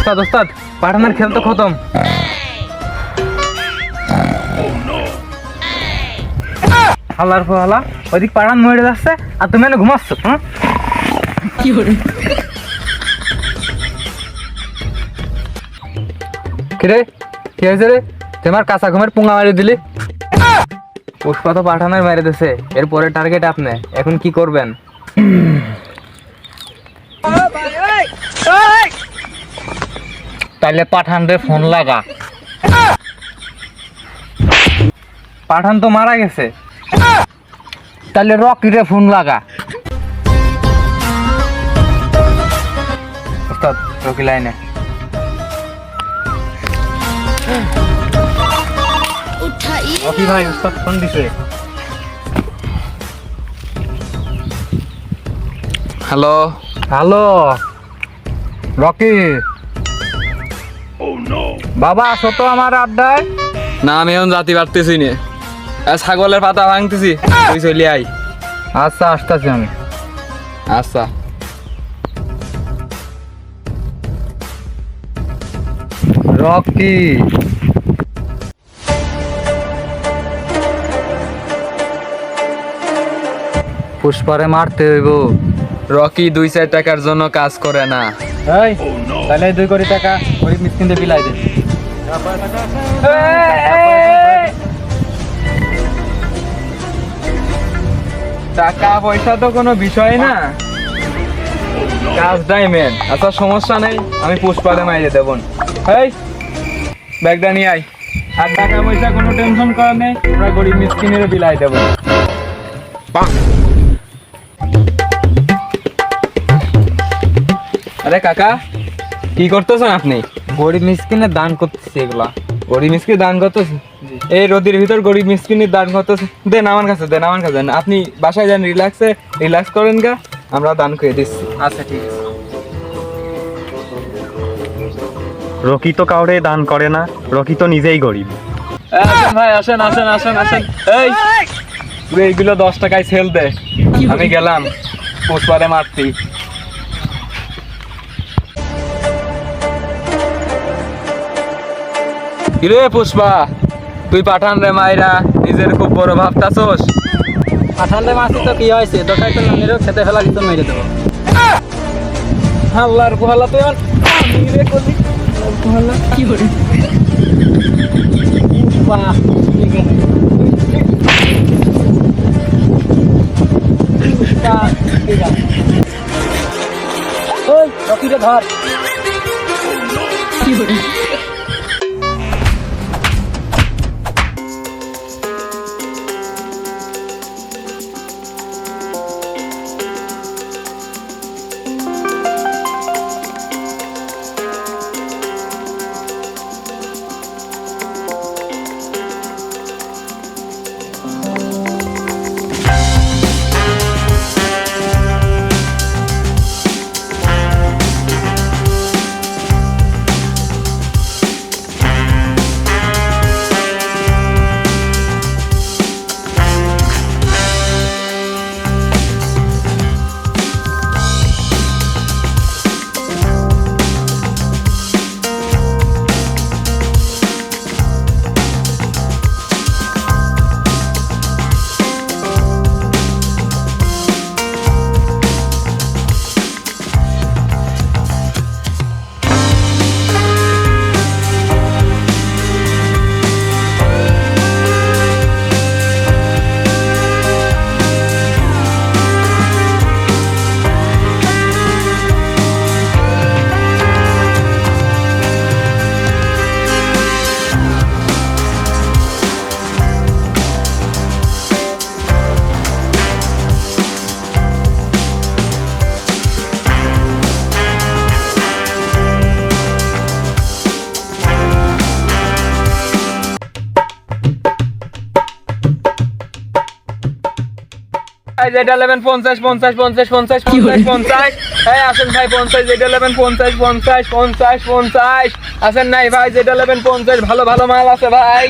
ওস্তাদ ওস্তাদ পাঠানের খেল তো খতম। হালার হালা ওইদিক পাঠান মরে যাচ্ছে আর তুমি এনে ঘুমাচ্ছ। হ্যাঁ কি করে কিরে কি হয়েছে রে? তোমার কাঁচা ঘুমের পুঙ্গা মারি দিলি। পুষ্পা তো পাঠানের মেরে দিছে, এরপরে টার্গেট আপনি, এখন কি করবেন? তাহলে পাঠান রে ফোন লাগা। পাঠান তো মারা গেছে। তাহলে রকি রে ফোন লাগা। ওস্তাদ রকি লাইনে। রকি ভাই ওস্তাদ ফোন দিছে। Hello hello Rocky. বাবা আসো তো আমার আড্ডায়। না আমি এখন জাতি পারতেছি নে, ছাগলের পাতা ভাঙতেছি, তুই চলি আই। আচ্ছা আসতেছি আমি। আচ্ছা রকি পুষ্পারে মারতে হইব। রকি 2-4 টাকার জন্য কাজ করে না। এই তাহলে 2 কোটি টাকা গরিব মিসকিনদের বিলাই দে। টাকা পয়সা তো কোনো বিষয় না, কাজটাই মেন। আচ্ছা সমস্যা নেই, আমি পুষ্পালে মাইরে দেব। এই ব্যাগটা নিয়ে আই। আর টাকা পয়সা কোনো টেনশন করার নেই, আমরা গরিব মিসকিনের বিলাই দেব। আরে কাকা কি করতেছেন আপনি? গরিব মিসকিনের দান করতেছি এগুলা। গরিব মিসকিন দান করতেছে? এই রোদের ভিতর গরিব মিসকিনের দান করতেছে? দেন আমার কাছে, দেন আমার কাছে দেন। আপনি বাসায় যান, রিল্যাক্স করেন গা, আমরা দান করে দিচ্ছি। আচ্ছা ঠিক আছে। রকি তো কাউরে দান করে না, রকি তো নিজেই গরিব। আসেন ভাই, আসেন আসেন আসেন আসেন। এই তুই এইগুলো 10 টাকায় সেল দে, আমি গেলাম পুষ্পারে মারতি। কিরে পুষ্পা, তুই পাঠান রে মাইরা নিজের খুব বড় ভাবতাছোস? পাঠানলে মাছি তো কি হয়েছে, দোকায় তো নানিরও খেতে ফেলা দিত মেরে দেবো। আল্লাহর পোহালা তুই আর আমি রে করলি পোহালা কি করে বাহ ঠিক আছে। ঠিক আছে। ওই রকিরে ধর। কি করে যেটা নেবেন 50 50 50 50 50 50। এই আসেন ভাই 50, যেটা নেবেন 50 50 50 50। আসেন নাই ভাই, যেটা নেবেন 50, ভালো ভালো মাল আছে ভাই।